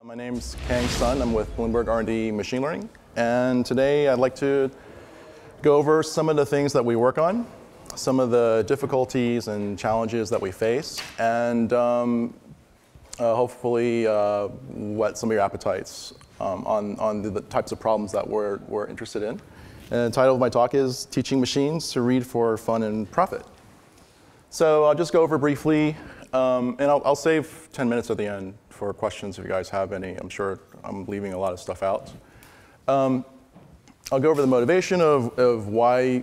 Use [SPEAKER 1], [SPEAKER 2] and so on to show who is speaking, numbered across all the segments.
[SPEAKER 1] My name's Kang Sun. I'm with Bloomberg R&D Machine Learning. And today I'd like to go over some of the things that we work on, some of the difficulties and challenges that we face, and hopefully whet some of your appetites on the types of problems that we're interested in. And the title of my talk is Teaching Machines to Read for Fun and Profit. So I'll just go over briefly, and I'll save 10 minutes at the end for questions if you guys have any. I'm sure I'm leaving a lot of stuff out. I'll go over the motivation of why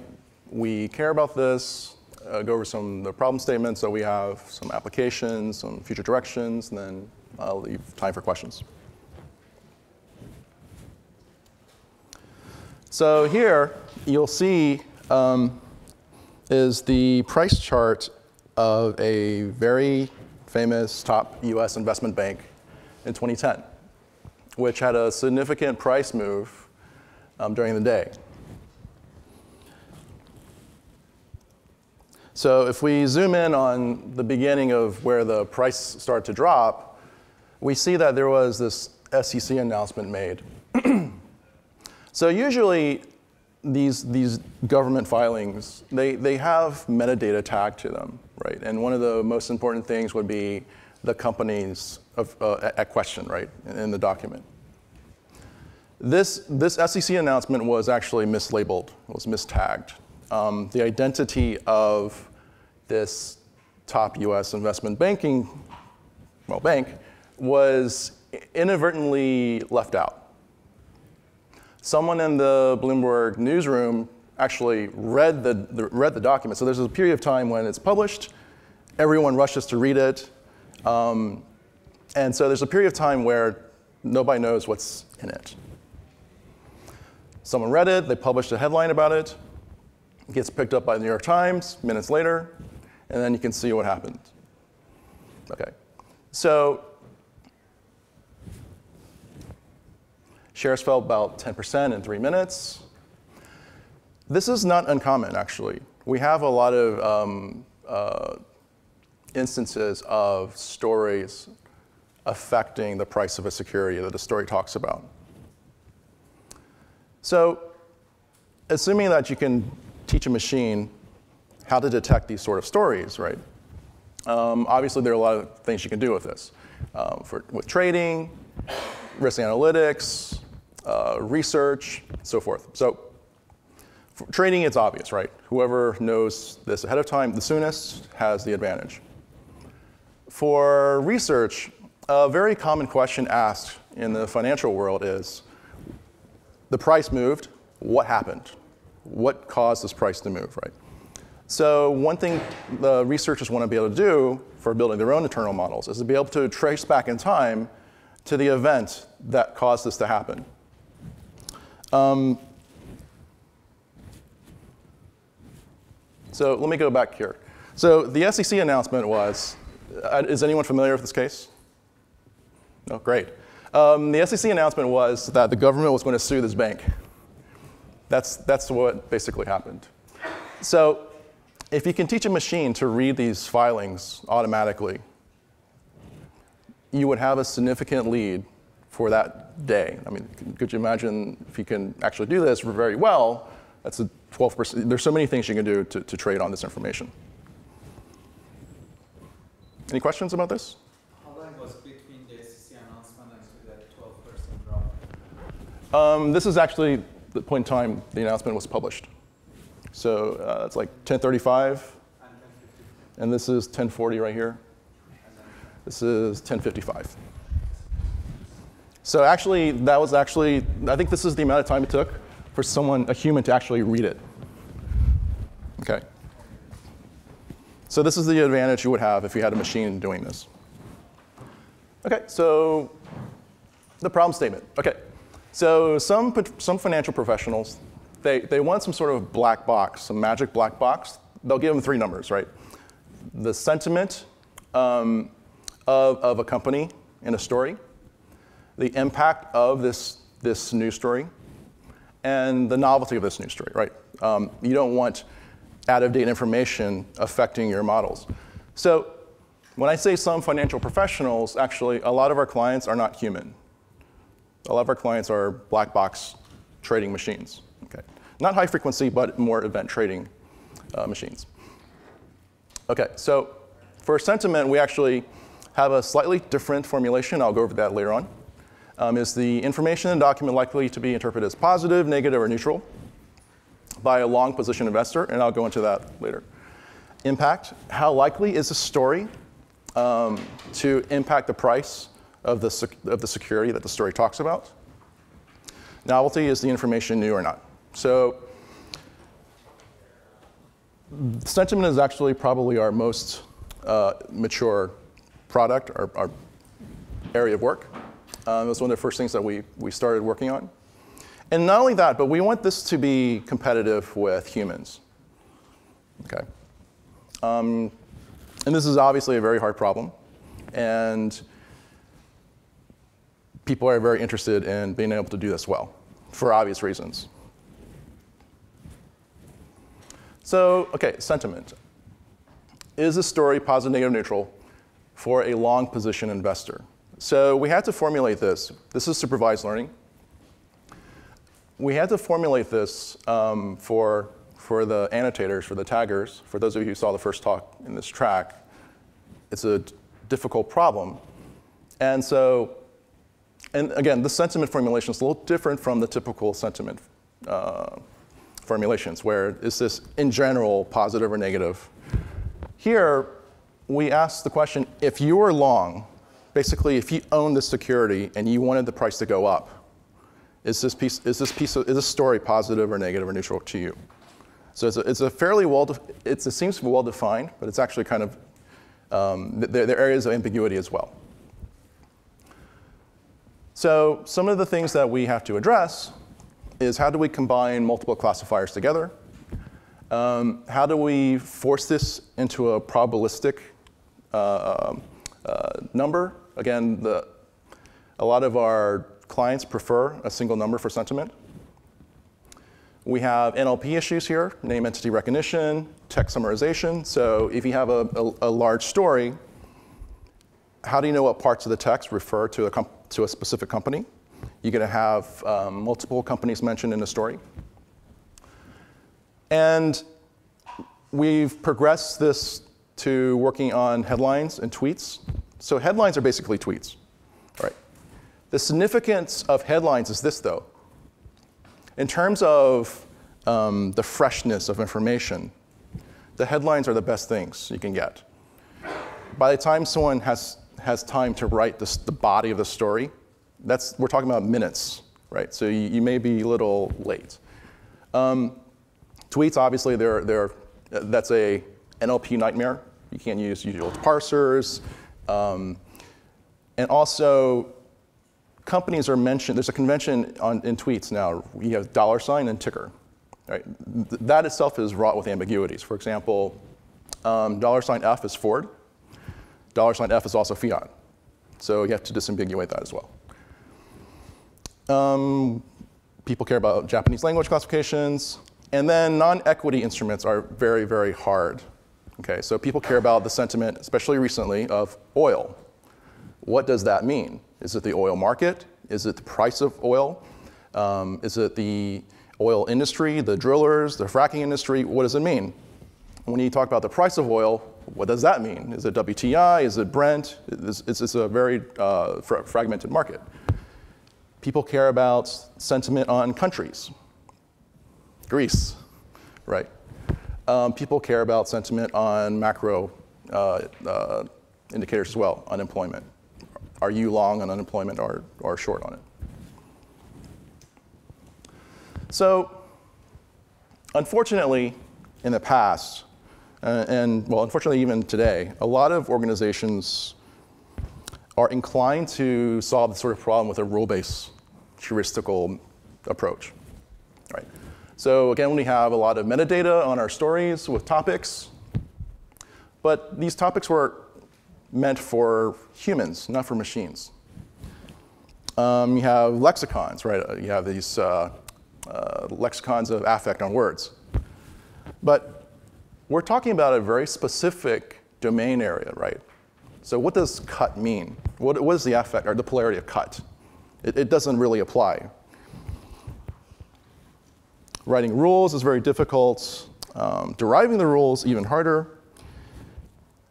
[SPEAKER 1] we care about this, go over some of the problem statements that we have, some applications, some future directions, and then I'll leave time for questions. So here, you'll see is the price chart of a very famous top US investment bank in 2010, which had a significant price move during the day. So if we zoom in on the beginning of where the price started to drop, we see that there was this SEC announcement made. So usually these government filings, they have metadata tagged to them, right? And one of the most important things would be the companies at question, right, in the document. This SEC announcement was actually mislabeled, was mistagged. The identity of this top US investment bank was inadvertently left out. Someone in the Bloomberg newsroom actually read the document. So there's a period of time when it's published, everyone rushes to read it, and so there's a period of time where nobody knows what's in it. Someone read it, they published a headline about it, it gets picked up by the New York Times minutes later, and then you can see what happened. Okay, so shares fell about 10% in 3 minutes. This is not uncommon, actually. We have a lot of instances of stories affecting the price of a security that the story talks about. So assuming that you can teach a machine how to detect these sort of stories, right? Obviously, there are a lot of things you can do with this. With trading, risk analytics, research, so forth. So for trading, it's obvious, right? Whoever knows this ahead of time the soonest has the advantage. For research, a very common question asked in the financial world is, the price moved, what happened? What caused this price to move, right? So one thing the researchers want to be able to do for building their own internal models is to be able to trace back in time to the event that caused this to happen. So let me go back here. So the SEC announcement was, is anyone familiar with this case? No, great. The SEC announcement was that the government was going to sue this bank. That's what basically happened. So if you can teach a machine to read these filings automatically, you would have a significant lead for that day. I mean, could you imagine if you can actually do this very well, that's a 12%. There's so many things you can do to trade on this information. Any questions about this?
[SPEAKER 2] How long was between the SEC announcement and that 12% drop?
[SPEAKER 1] This is actually the point in time the announcement was published. So it's like 10:35, and this is 10:40 right here. This is 10:55. So actually, I think this is the amount of time it took for a human to actually read it. Okay. So this is the advantage you would have if you had a machine doing this. Okay, so the problem statement. Okay, so some financial professionals, they want some sort of black box, some magic black box. They'll give them 3 numbers, right? The sentiment of a company in a story, the impact of this news story, and the novelty of this news story, right? You don't want out-of-date information affecting your models. So when I say some financial professionals, actually, a lot of our clients are not human. A lot of our clients are black box trading machines. Okay. Not high frequency, but more event trading machines. Okay, so for sentiment, we actually have a slightly different formulation. I'll go over that later on. Is the information in the document likely to be interpreted as positive, negative, or neutral by a long position investor? And I'll go into that later. Impact, how likely is a story to impact the price of the security that the story talks about? Novelty, is the information new or not? So sentiment is actually probably our most mature product, our area of work. It was one of the first things that we started working on. And not only that, but we want this to be competitive with humans. Okay. And this is obviously a very hard problem. And people are very interested in being able to do this well, for obvious reasons. So, okay, sentiment. Is the story positive, negative, neutral for a long position investor? So we had to formulate this. This is supervised learning. We had to formulate this for the annotators, for the taggers. For those of you who saw the first talk in this track, it's a difficult problem. And so, and again, the sentiment formulation is a little different from the typical sentiment formulations, where is this in general positive or negative? Here, we asked the question, if you were long, basically if you own this security and you wanted the price to go up, is this story positive or negative or neutral to you? So it's a fairly it seems well defined, but it's actually kind of, there are areas of ambiguity as well. So some of the things that we have to address is how do we combine multiple classifiers together? How do we force this into a probabilistic number? Again, a lot of our clients prefer a single number for sentiment. We have NLP issues here, name entity recognition, text summarization. So if you have a large story, how do you know what parts of the text refer to a specific company? You're going to have multiple companies mentioned in the story. And we've progressed this to working on headlines and tweets. So headlines are basically tweets, right? The significance of headlines is this, though. In terms of the freshness of information, the headlines are the best things you can get. By the time someone has time to write the body of the story, we're talking about minutes, right? So you may be a little late. Tweets, obviously, that's a NLP nightmare. You can't use usual parsers. And also, companies are mentioned. There's a convention in tweets now. You have $ and ticker. Right? That itself is wrought with ambiguities. For example, $F is Ford. $F is also fiat. So you have to disambiguate that as well. People care about Japanese language classifications. And then non-equity instruments are very, very hard. Okay, so people care about the sentiment, especially recently, of oil. What does that mean? Is it the oil market? Is it the price of oil? Is it the oil industry, the drillers, the fracking industry? What does it mean? When you talk about the price of oil, what does that mean? Is it WTI? Is it Brent? It's a very fragmented market. People care about sentiment on countries. Greece, right? People care about sentiment on macro indicators as well, unemployment. Are you long on unemployment or short on it? So, unfortunately, in the past, unfortunately even today, a lot of organizations are inclined to solve this sort of problem with a rule-based heuristical approach, right? So again, we have a lot of metadata on our stories with topics, but these topics were meant for humans, not for machines. You have lexicons, right? You have these lexicons of affect on words. But we're talking about a very specific domain area, right? So what does cut mean? What is the affect or the polarity of cut? It doesn't really apply. Writing rules is very difficult. Deriving the rules, even harder.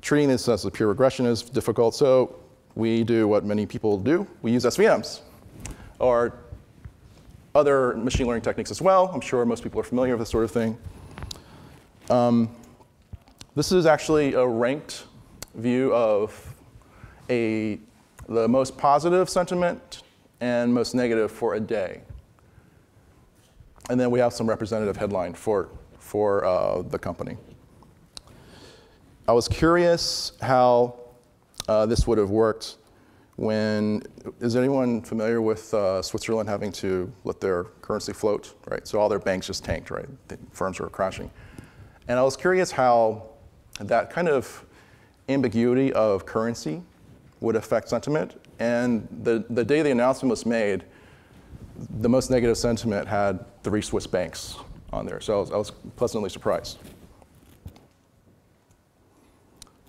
[SPEAKER 1] Treating this as a pure regression is difficult. So we do what many people do. We use SVMs or other machine learning techniques as well. I'm sure most people are familiar with this sort of thing. This is actually a ranked view of the most positive sentiment and most negative for a day. And then we have some representative headline for the company. I was curious how this would have worked when, is anyone familiar with Switzerland having to let their currency float, right? So all their banks just tanked, right? The firms were crashing. And I was curious how that kind of ambiguity of currency would affect sentiment. And the day the announcement was made, the most negative sentiment had 3 Swiss banks on there. So I was pleasantly surprised.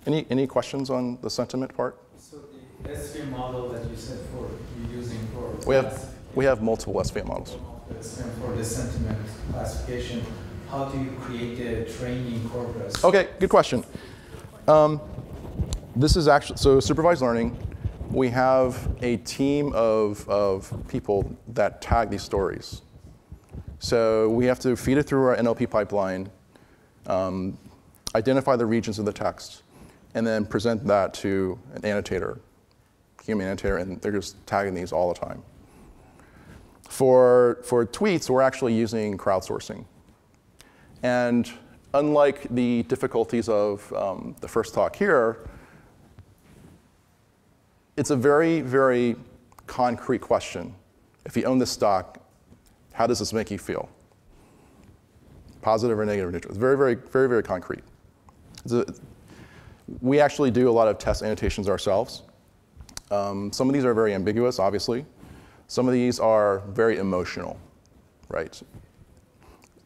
[SPEAKER 1] Any questions on the sentiment part?
[SPEAKER 2] So the SVM model that you said you're using for
[SPEAKER 1] we have multiple SVM models.
[SPEAKER 2] For the sentiment classification, how do you create the training corpus?
[SPEAKER 1] Okay, good question. This is actually, so supervised learning, we have a team of people that tag these stories. So we have to feed it through our NLP pipeline, identify the regions of the text, and then present that to an annotator, human annotator, and they're just tagging these all the time. For tweets, we're actually using crowdsourcing. And unlike the difficulties of the first talk here, it's a very, very concrete question. If you own this stock, how does this make you feel? Positive or negative or neutral? It's very, very, very, very concrete. We actually do a lot of test annotations ourselves. Some of these are very ambiguous, obviously. Some of these are very emotional, right?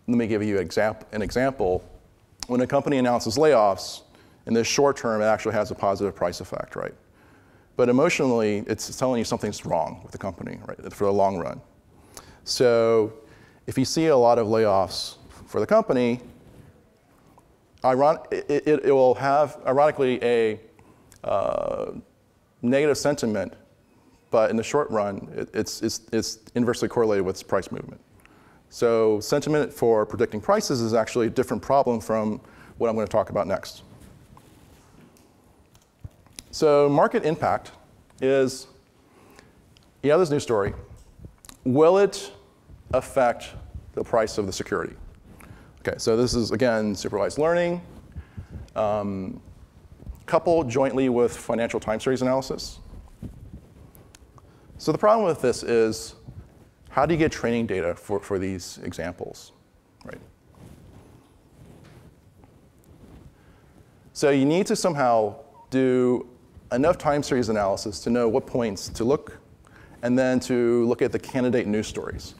[SPEAKER 1] Let me give you an example. When a company announces layoffs, in the short term, it actually has a positive price effect, right? But emotionally, it's telling you something's wrong with the company, right, for the long run. So if you see a lot of layoffs for the company, it will have, ironically, a negative sentiment, but in the short run, it's inversely correlated with its price movement. So sentiment for predicting prices is actually a different problem from what I'm going to talk about next. So market impact is, you have this news story. Will it affect the price of the security? Okay, so this is, again, supervised learning, coupled jointly with financial time series analysis. So the problem with this is, how do you get training data for these examples, right? So you need to somehow do enough time series analysis to know what points to look, and then to look at the candidate news stories.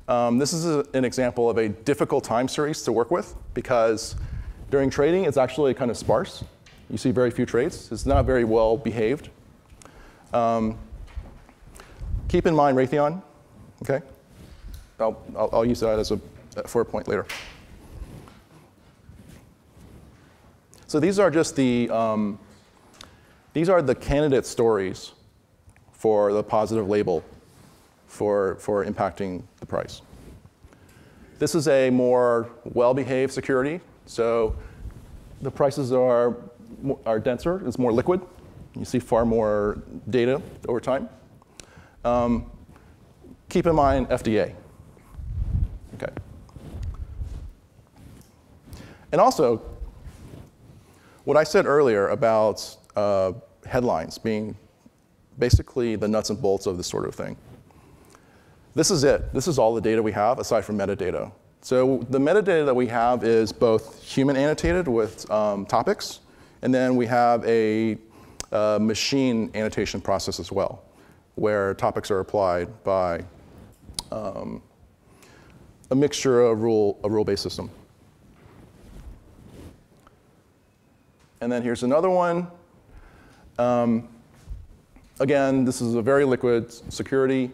[SPEAKER 1] This is an example of a difficult time series to work with, because during trading, it's actually kind of sparse. You see very few trades. It's not very well behaved. Keep in mind Raytheon, okay? I'll use that for a point later. So these are just the candidate stories for the positive label for impacting the price. This is a more well-behaved security. So the prices are denser, it's more liquid. You see far more data over time. Keep in mind FDA. Okay. And also, what I said earlier about headlines being basically the nuts and bolts of this sort of thing. This is it. This is all the data we have aside from metadata. So the metadata that we have is both human annotated with topics, and then we have a machine annotation process as well, where topics are applied by a mixture of a rule-based system. And then here's another one. Again, this is a very liquid security.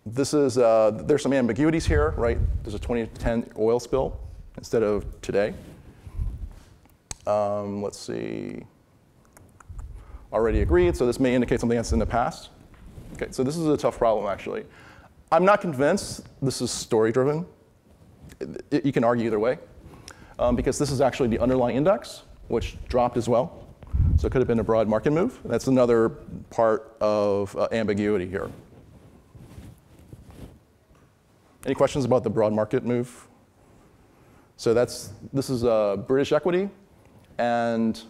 [SPEAKER 1] This is, there's some ambiguities here, right? There's a 2010 oil spill instead of today. Let's see. Already agreed, so this may indicate something that's in the past. Okay, so this is a tough problem, actually. I'm not convinced this is story-driven. You can argue either way, because this is actually the underlying index, which dropped as well. So it could have been a broad market move. That's another part of ambiguity here. Any questions about the broad market move? So this is British equity, and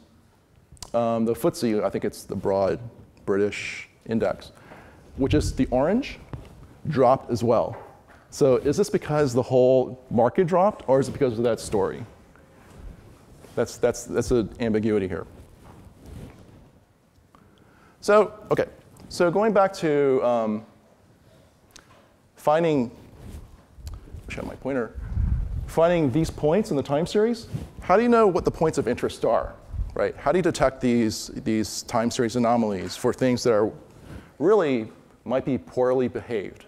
[SPEAKER 1] the FTSE, I think it's the broad British index, which is the orange, dropped as well. So is this because the whole market dropped, or is it because of that story? That's an ambiguity here. So, okay, so going back to finding, I should have my pointer, finding these points in the time series, how do you know what the points of interest are, right? How do you detect these time series anomalies for things that are really might be poorly behaved?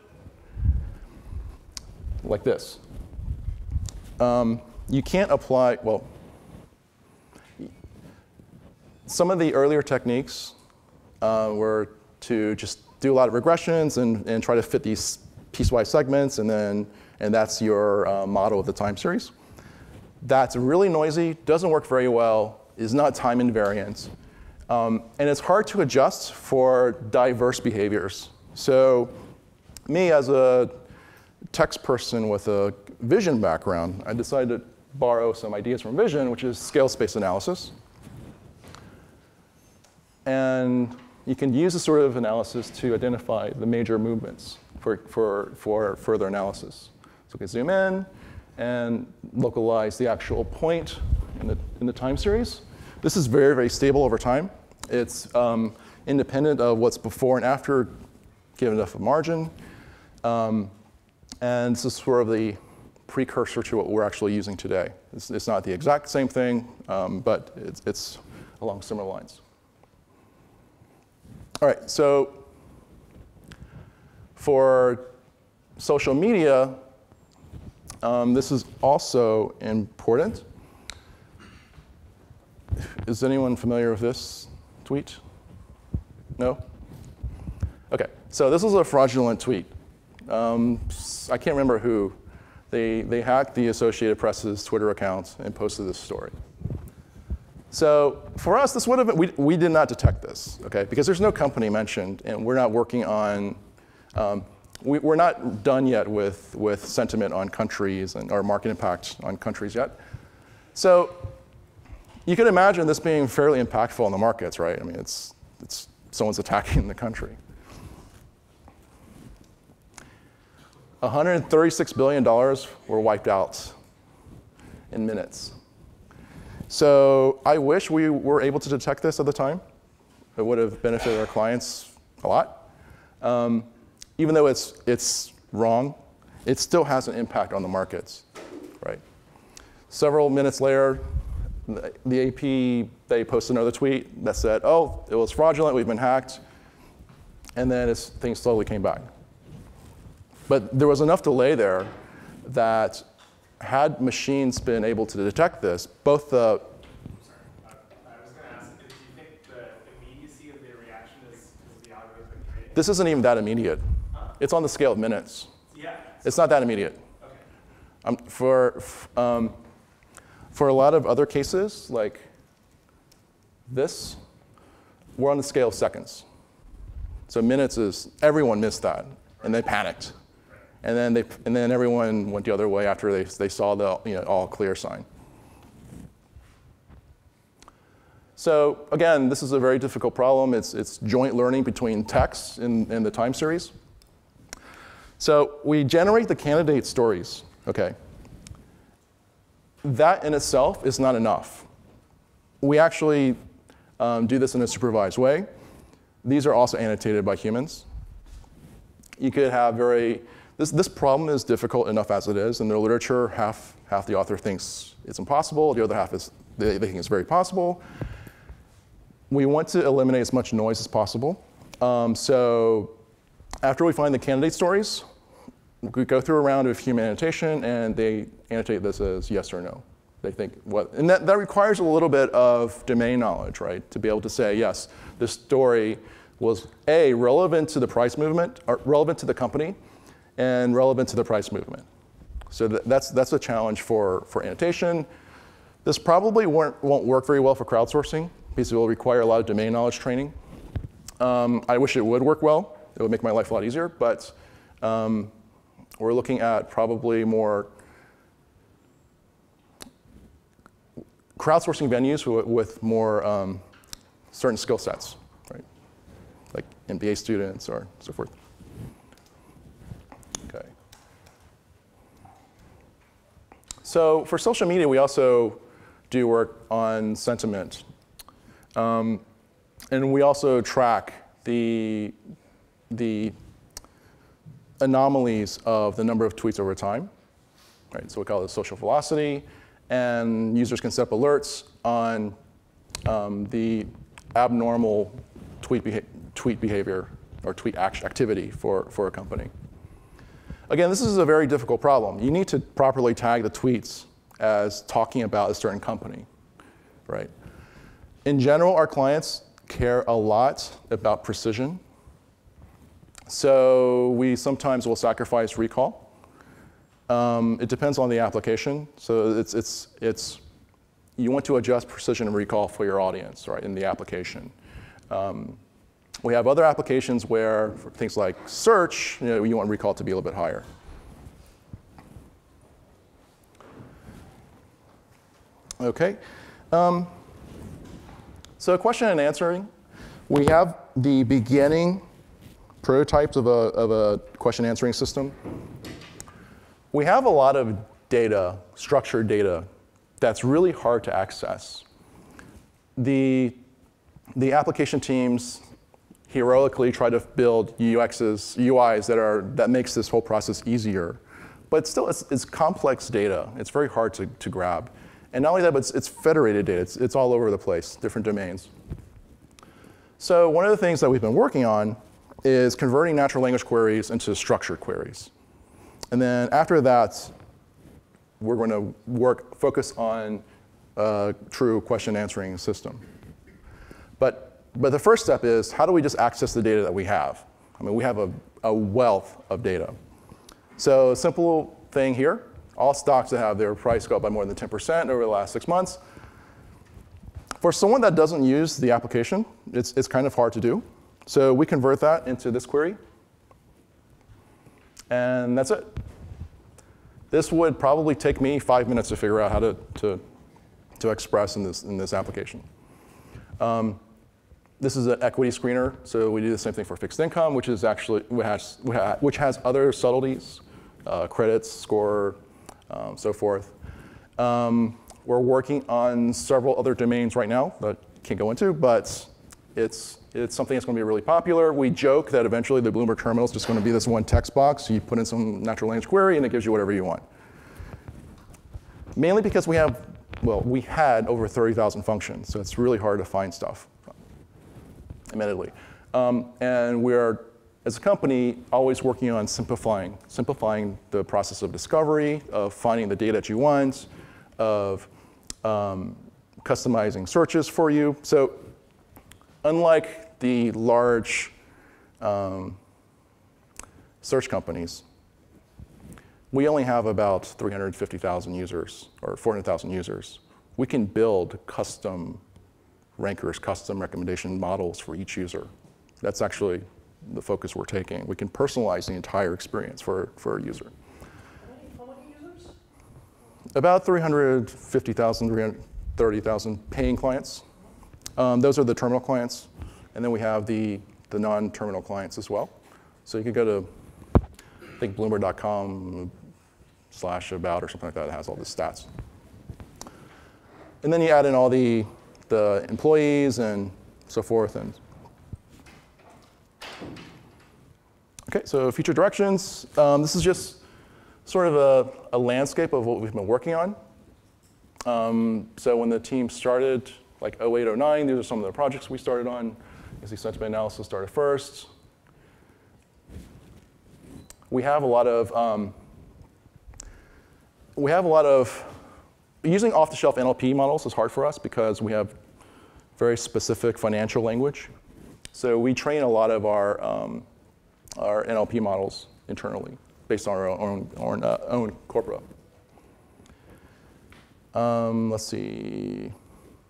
[SPEAKER 1] Like this. You can't apply, well, some of the earlier techniques were to just do a lot of regressions and try to fit these piecewise segments, and that's your model of the time series. That's really noisy, doesn't work very well, is not time invariant, and it's hard to adjust for diverse behaviors. So me, as a text person with a vision background, I decided to borrow some ideas from vision, which is scale space analysis. And you can use this sort of analysis to identify the major movements for further analysis. So we can zoom in and localize the actual point in the time series. This is very, very stable over time. It's independent of what's before and after, given enough of margin. And this is sort of the precursor to what we're actually using today. It's not the exact same thing, but it's along similar lines. All right, so for social media, this is also important. Is anyone familiar with this tweet? No? OK, so this is a fraudulent tweet. I can't remember who. They hacked the Associated Press's Twitter account and posted this story. So for us, this would have been, we did not detect this, okay? Because there's no company mentioned, and we're not working on, we're not done yet with sentiment on countries or market impact on countries yet. So you can imagine this being fairly impactful on the markets, right? I mean, it's someone's attacking the country. $136 billion were wiped out in minutes. So I wish we were able to detect this at the time. It would have benefited our clients a lot. Even though it's wrong, it still has an impact on the markets, right? Several minutes later, the AP, they posted another tweet that said, oh, it was fraudulent, we've been hacked. And then things slowly came back. But there was enough delay there that had machines been able to detect this, both the...
[SPEAKER 3] I was going to ask, do you think the immediacy of the reaction is the algorithm created?
[SPEAKER 1] This isn't even that immediate. Huh? It's on the scale of minutes.
[SPEAKER 3] Yeah.
[SPEAKER 1] It's not that immediate.
[SPEAKER 3] Okay.
[SPEAKER 1] For a lot of other cases, like this, we're on the scale of seconds. So minutes is, everyone missed that, and they panicked. And then everyone went the other way after they saw the all clear sign. So again, this is a very difficult problem. It's joint learning between texts in the time series. So we generate the candidate stories, okay? That in itself is not enough. We actually do this in a supervised way. These are also annotated by humans. You could have this problem is difficult enough as it is. In the literature, half the author thinks it's impossible. The other half is they think it's very possible. we want to eliminate as much noise as possible. So after we find the candidate stories, we go through a round of human annotation, and they annotate this as yes or no. They think what, and that requires a little bit of domain knowledge, right? To be able to say, yes, this story was A, relevant to the price movement, or relevant to the company, and relevant to the price movement. So that's a challenge for annotation. This probably won't work very well for crowdsourcing, because it will require a lot of domain knowledge training. I wish it would work well. It would make my life a lot easier, but we're looking at probably more crowdsourcing venues with more certain skill sets, right? Like MBA students or so forth. Okay. So for social media, we also do work on sentiment. And we also track the anomalies of the number of tweets over time, right? So we call it social velocity, and users can set up alerts on the abnormal tweet behavior or tweet activity for a company. Again, this is a very difficult problem. You need to properly tag the tweets as talking about a certain company, right? In general, our clients care a lot about precision. So we sometimes will sacrifice recall. It depends on the application. So you want to adjust precision and recall for your audience, right, in the application. We have other applications where, for things like search, you want recall to be a little bit higher. Okay. So question and answering. We have the beginning prototypes of a question answering system. We have a lot of data, structured data, that's really hard to access. The application teams heroically try to build UIs that makes this whole process easier. But still, it's complex data. It's very hard to grab. And not only that, but it's federated data. It's all over the place, different domains. So one of the things that we've been working on is converting natural language queries into structured queries. And then after that, we're going to focus on a true question answering system. But the first step is, how do we just access the data that we have? I mean, we have a wealth of data. So a simple thing here, all stocks that have their price go up by more than 10% over the last 6 months. For someone that doesn't use the application, it's kind of hard to do. So we convert that into this query. And that's it. This would probably take me 5 minutes to figure out how to express in this application. This is an equity screener, so we do the same thing for fixed income, which is actually which has other subtleties, credits, score, so forth. We're working on several other domains right now that I can't go into, but it's something that's going to be really popular. We joke that eventually the Bloomberg terminal is just going to be this one text box. You put in some natural language query, and it gives you whatever you want. Mainly because we had over 30,000 functions, so it's really hard to find stuff, admittedly. And we're, as a company, always working on simplifying the process of discovery, of finding the data that you want, of customizing searches for you. So unlike the large search companies, we only have about 350,000 users or 400,000 users. We can build custom rankers, custom recommendation models for each user. That's actually the focus we're taking. We can personalize the entire experience for a user.
[SPEAKER 4] How many users?
[SPEAKER 1] About 350,000, 330,000 paying clients. Those are the terminal clients. And then we have the non-terminal clients as well. So you could go to, I think, Bloomberg.com/about or something like that. It has all the stats. And then you add in all the employees and so forth. And OK, so future directions. This is just sort of a landscape of what we've been working on. So when the team started like 08, 09. These are some of the projects we started on. You can see sentiment analysis started first. We have a lot of using off-the-shelf NLP models is hard for us because we have very specific financial language. So we train a lot of our NLP models internally based on our own corpora. Let's see.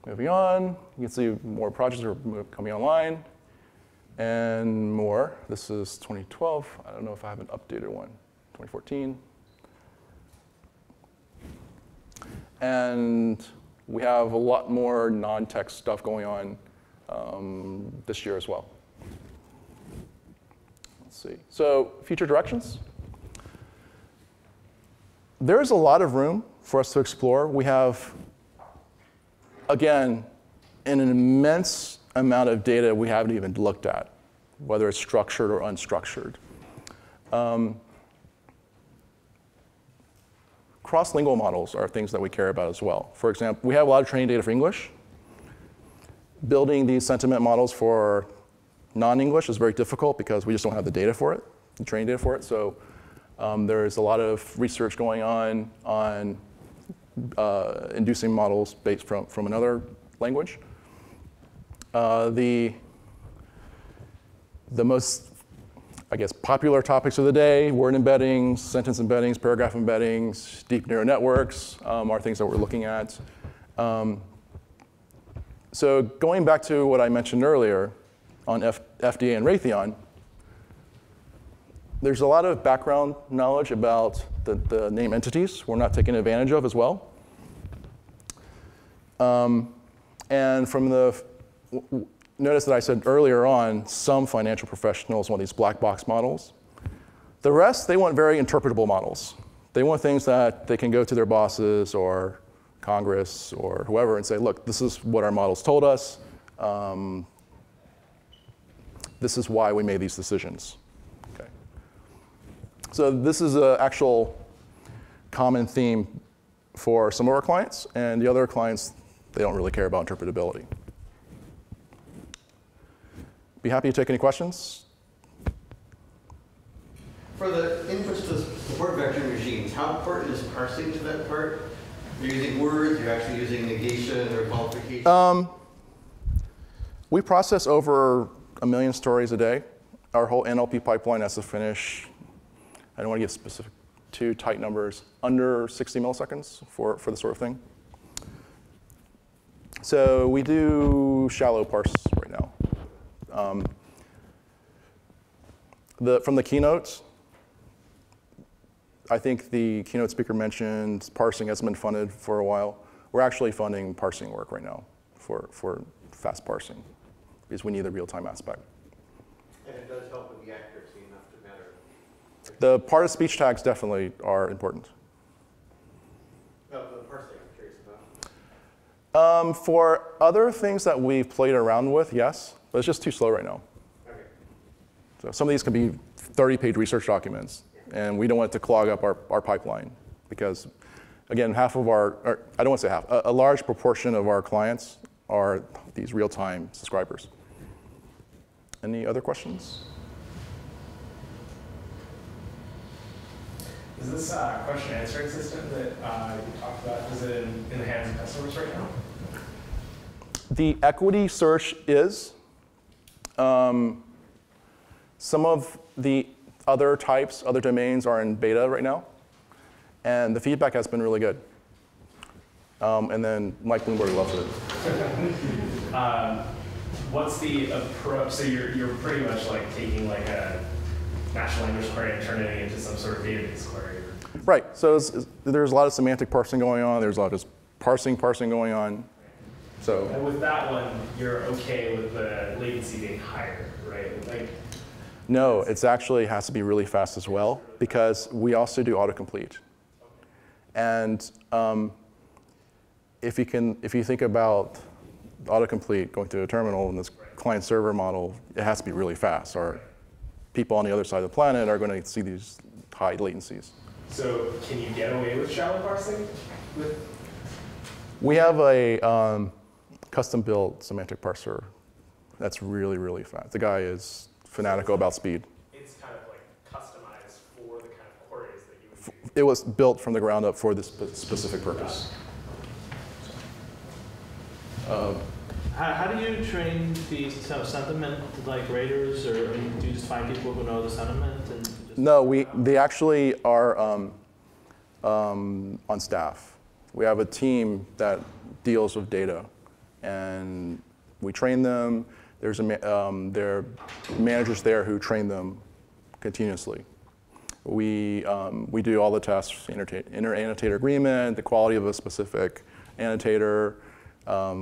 [SPEAKER 1] Moving on, you can see more projects are coming online and more. This is 2012. I don't know if I have an updated one. 2014. And we have a lot more non-tech stuff going on this year as well. Let's see. So future directions. There's a lot of room for us to explore. We have, again, an immense amount of data we haven't even looked at, whether it's structured or unstructured. Cross-lingual models are things that we care about as well. For example, we have a lot of training data for English. Building these sentiment models for non-English is very difficult because we just don't have the data for it, the training data for it. So there's a lot of research going on inducing models based from another language. The most, I guess, popular topics of the day, word embeddings, sentence embeddings, paragraph embeddings, deep neural networks are things that we're looking at. So going back to what I mentioned earlier on FDA and Raytheon, there's a lot of background knowledge about the name entities we're not taking advantage of as well. And from the notice that I said earlier on, some financial professionals want these black box models. The rest, they want very interpretable models. They want things that they can go to their bosses or Congress or whoever and say, look, this is what our models told us. This is why we made these decisions. Okay. So this is an actual common theme for some of our clients, and the other clients, they don't really care about interpretability. Be happy to take any questions.
[SPEAKER 5] For the inputs to support vector machines, how important is parsing to that part? You're using words, you're actually using negation or qualification?
[SPEAKER 1] We process over 1 million stories a day. Our whole NLP pipeline has to finish, I don't want to give specific too tight numbers, under 60 milliseconds for the sort of thing. So we do shallow parse right now. From the keynotes, I think the keynote speaker mentioned parsing hasn't been funded for a while. We're actually funding parsing work right now for fast parsing because we need the real-time aspect.
[SPEAKER 5] And it does help with the accuracy enough to matter.
[SPEAKER 1] The part of speech tags definitely are important.
[SPEAKER 5] No, the parsing I'm curious about.
[SPEAKER 1] For other things that we've played around with, yes, but it's just too slow right now.
[SPEAKER 5] Okay.
[SPEAKER 1] So some of these can be 30-page research documents, and we don't want it to clog up our pipeline because, again, half of our, I don't want to say half, a large proportion of our clients are these real-time subscribers. Any other questions?
[SPEAKER 3] Is this question answering system that you talked about, is it in the hands of customers right now?
[SPEAKER 1] The equity search is. Some of the other types, other domains are in beta right now. And the feedback has been really good. And then Mike Bloomberg loves it.
[SPEAKER 3] What's the approach? So you're pretty much like taking like a natural language query and turning it into some sort of database query.
[SPEAKER 1] Right. So there's a lot of semantic parsing going on. There's a lot of just parsing going on. So.
[SPEAKER 3] And with that one, you're okay with the latency being higher, right? Like.
[SPEAKER 1] No, it actually has to be really fast as well because we also do autocomplete. And if you think about autocomplete going to a terminal in this client-server model, it has to be really fast, or people on the other side of the planet are going to see these high latencies.
[SPEAKER 3] So can you get away with shallow parsing?
[SPEAKER 1] We have a custom-built semantic parser that's really, really fast. The guy is fanatical about speed.
[SPEAKER 3] It's kind of like customized for the kind of queries that you would use.
[SPEAKER 1] It was built from the ground up for this specific purpose.
[SPEAKER 4] How do you train these sentiment like raters, or do you just find people who know the sentiment? And just
[SPEAKER 1] No, they actually are on staff. We have a team that deals with data, and we train them. There are managers there who train them continuously. We do all the tests, inter-annotator agreement, the quality of a specific annotator.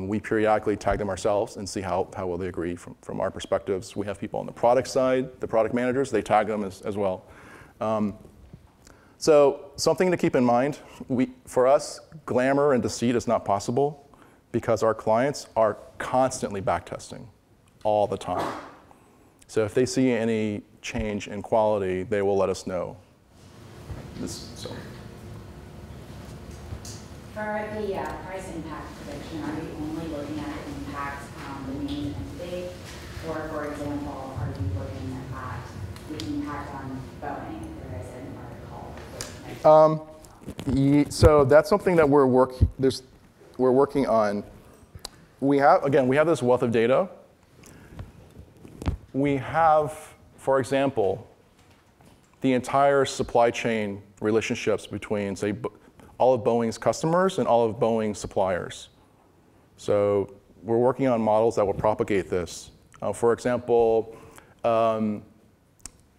[SPEAKER 1] We periodically tag them ourselves and see how well they agree from our perspectives. We have people on the product side, the product managers, they tag them as well. So something to keep in mind, for us, glamour and deceit is not possible because our clients are constantly backtesting all the time. So if they see any change in quality, they will let us know.
[SPEAKER 6] For the price impact prediction, are you only looking at the impact on the main entity? Or, for example, are you looking at the impact on Boeing, if there is an article?
[SPEAKER 1] So that's something that we're working on. We have this wealth of data. We have, for example, the entire supply chain relationships between, say, all of Boeing's customers and all of Boeing's suppliers. So we're working on models that will propagate this. For example,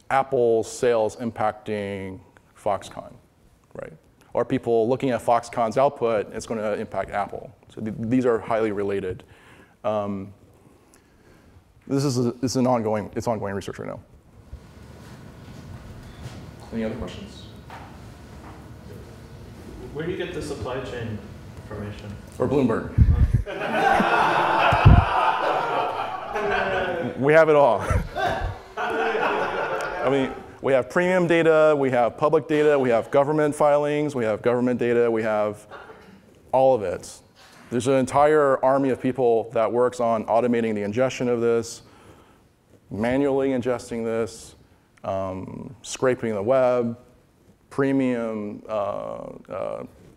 [SPEAKER 1] Apple's sales impacting Foxconn, right? Or people looking at Foxconn's output, it's going to impact Apple. So these are highly related. This is ongoing research right now. Any other questions?
[SPEAKER 4] Where do you get the supply chain information?
[SPEAKER 1] Or Bloomberg. We have it all. I mean, we have premium data, we have public data, we have government filings, we have government data, we have all of it. There's an entire army of people that works on automating the ingestion of this, manually ingesting this, scraping the web, premium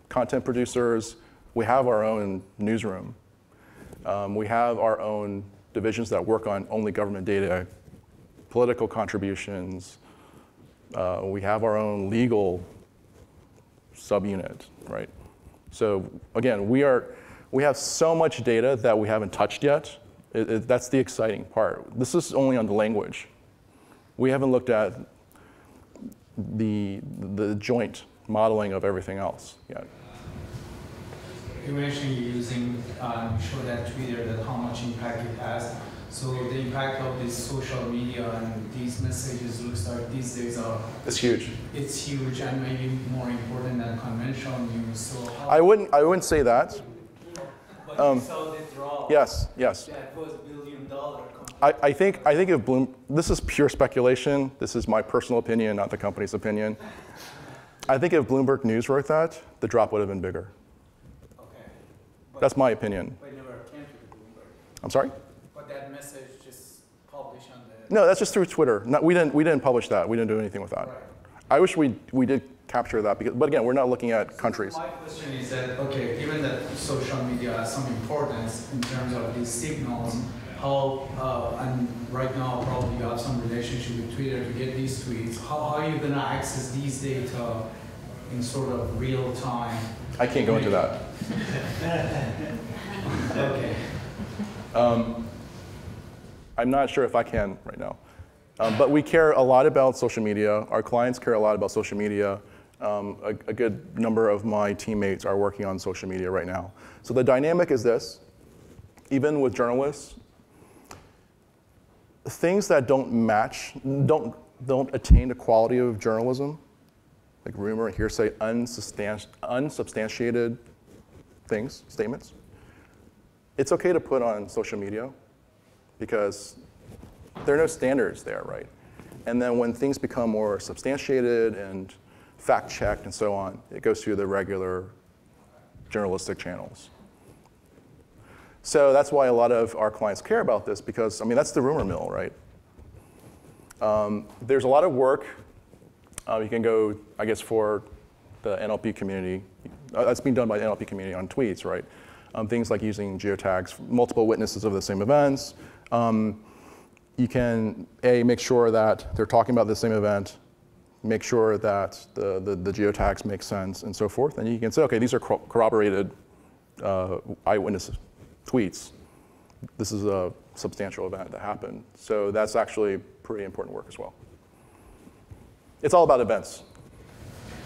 [SPEAKER 1] content producers. We have our own newsroom. We have our own divisions that work on only government data, political contributions. We have our own legal subunit, right? So again, we have so much data that we haven't touched yet. That's the exciting part. This is only on the language. We haven't looked at the joint modeling of everything else yet.
[SPEAKER 2] You mentioned you're using, show that Twitter, that how much impact it has. So the impact of this social media and these messages looks like these days
[SPEAKER 1] It's huge.
[SPEAKER 2] It's huge and maybe more important than conventional news. So how
[SPEAKER 1] I wouldn't say that.
[SPEAKER 2] but you saw the draw.
[SPEAKER 1] Yes.
[SPEAKER 2] That was $1 billion.
[SPEAKER 1] I think if this is pure speculation. This is my personal opinion, not the company's opinion. I think if Bloomberg News wrote that, the drop would have been bigger.
[SPEAKER 2] Okay.
[SPEAKER 1] That's my opinion.
[SPEAKER 2] But it never came to the Bloomberg.
[SPEAKER 1] I'm sorry?
[SPEAKER 2] But that message just published on the.
[SPEAKER 1] No, that's just through Twitter. We didn't publish that. We didn't do anything with that.
[SPEAKER 2] Right.
[SPEAKER 1] I wish we did capture that, but again, we're not looking at countries.
[SPEAKER 2] My question is that, okay, given that social media has some importance in terms of these signals, how, and right now probably you have some relationship with Twitter to get these tweets, how are you going to access these data in sort of real time?
[SPEAKER 1] I can't go into that.
[SPEAKER 2] Okay.
[SPEAKER 1] I'm not sure if I can right now. But we care a lot about social media. Our clients care a lot about social media. A good number of my teammates are working on social media right now. So the dynamic is this. Even with journalists, things that don't match, don't attain the quality of journalism, like rumor, hearsay, unsubstantiated things, statements, it's okay to put on social media because there are no standards there, right? And then when things become more substantiated and fact-checked and so on, it goes through the regular journalistic channels. So that's why a lot of our clients care about this, because, I mean, that's the rumor mill, right? There's a lot of work. You can go, I guess, for the NLP community. That's being done by the NLP community on tweets, right? Things like using geotags, multiple witnesses of the same events. You can, make sure that they're talking about the same event, make sure that the geotags make sense, and so forth. And you can say, okay, these are corroborated eyewitness tweets. This is a substantial event that happened. So that's actually pretty important work as well. It's all about events.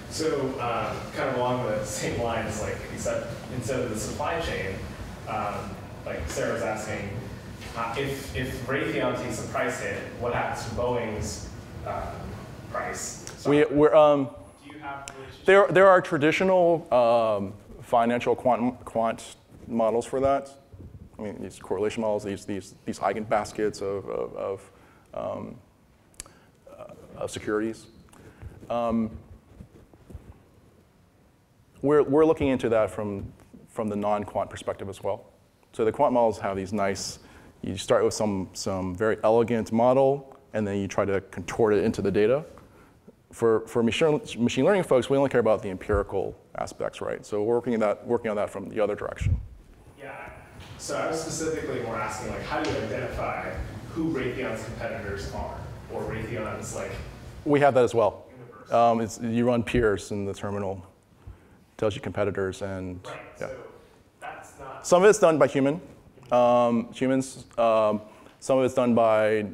[SPEAKER 3] So kind of along the same lines, like you said, instead of the supply chain, like Sarah was asking, if Raytheon takes a price hit, what happens to Boeing's price?
[SPEAKER 1] Do you have there are traditional financial quant models for that. I mean, these correlation models, these eigenbaskets of securities. We're looking into that from the non-quant perspective as well. So the quant models have these nice, you start with some very elegant model, and then you try to contort it into the data. For machine learning folks, we only care about the empirical aspects, right? So we're working on that from the other direction.
[SPEAKER 3] Yeah, so I was specifically more asking, like, how do you identify who Raytheon's competitors are, or Raytheon's, like...
[SPEAKER 1] We have that as well. You run peers in the terminal. Tells you competitors, and
[SPEAKER 3] right.
[SPEAKER 1] Yeah.
[SPEAKER 3] So that's not...
[SPEAKER 1] Some of it's done by humans. Some of it's done by,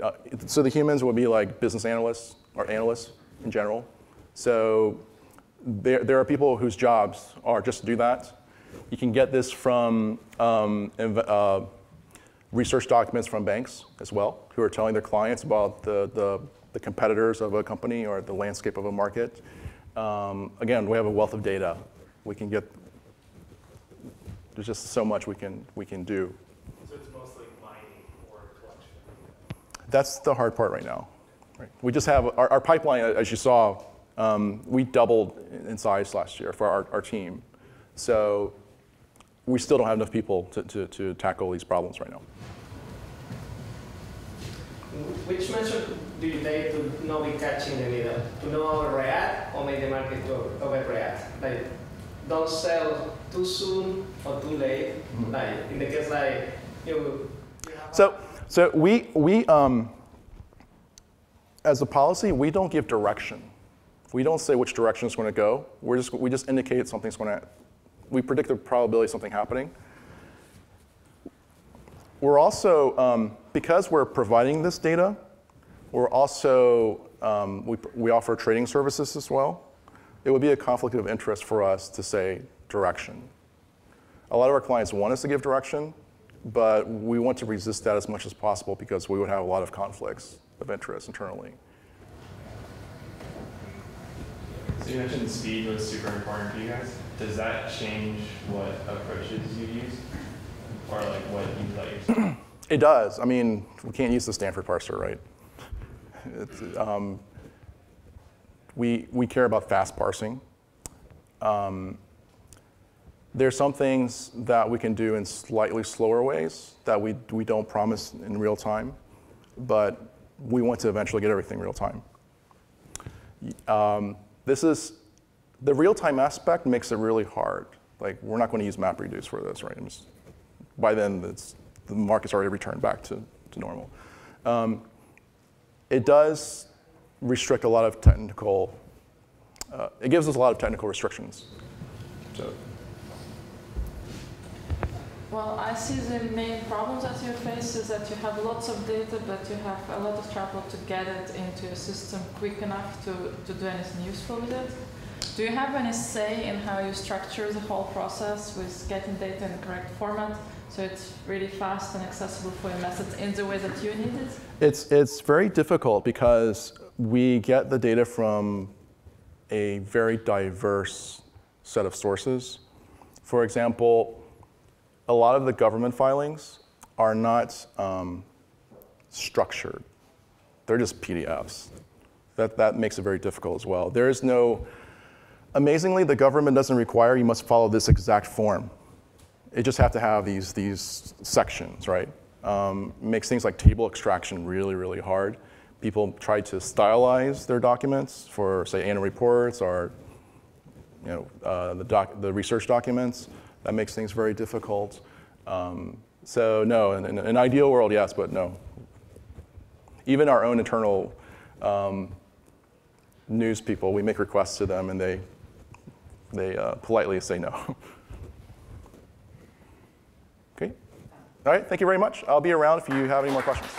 [SPEAKER 1] so the humans would be like business analysts or analysts in general. So there are people whose jobs are just to do that. You can get this from research documents from banks as well, who are telling their clients about the competitors of a company or the landscape of a market. Again, we have a wealth of data. We can get, there's just so much we can do.
[SPEAKER 3] So it's mostly mining or collection?
[SPEAKER 1] That's the hard part right now. Right. We just have, our pipeline, as you saw, we doubled in size last year for our team. So we still don't have enough people to tackle these problems right now.
[SPEAKER 7] Which measure do you take to not be catching the middle? To not overreact or make the market to overreact? Like, don't sell too soon or too late. Mm-hmm. Like in the case like you have
[SPEAKER 1] So we as a policy, we don't give direction. We don't say which direction it's going to go. We just indicate something's going to. We predict the probability of something happening. We're also, because we're providing this data, we're also, we offer trading services as well. It would be a conflict of interest for us to say direction. A lot of our clients want us to give direction, but we want to resist that as much as possible because we would have a lot of conflicts of interest internally.
[SPEAKER 8] So you mentioned speed was super important for you guys. Does that change what approaches you use? Or like what you let yourself?
[SPEAKER 1] It does. I mean, we can't use the Stanford parser, right? We care about fast parsing. There's some things that we can do in slightly slower ways that we don't promise in real time, but we want to eventually get everything real time. The real time aspect makes it really hard. Like, we're not going to use MapReduce for this, right? By then, the market's already returned back to normal. It does restrict a lot of technical, it gives us a lot of technical restrictions. So.
[SPEAKER 9] Well, I see the main problems that you face is that you have lots of data, but you have a lot of trouble to get it into a system quick enough to do anything useful with it. Do you have any say in how you structure the whole process with getting data in the correct format so it's really fast and accessible for your methods in the way that you need it?
[SPEAKER 1] It's very difficult because we get the data from a very diverse set of sources. For example, a lot of the government filings are not structured. They're just PDFs. That makes it very difficult as well. There is no, amazingly, the government doesn't require you must follow this exact form. it just have to have these sections, right? Makes things like table extraction really, really hard. People try to stylize their documents for, say, annual reports or the research documents. That makes things very difficult. So no, in an ideal world, yes, but no. Even our own internal news people, we make requests to them, and they politely say no. Okay. All right. Thank you very much. I'll be around if you have any more questions.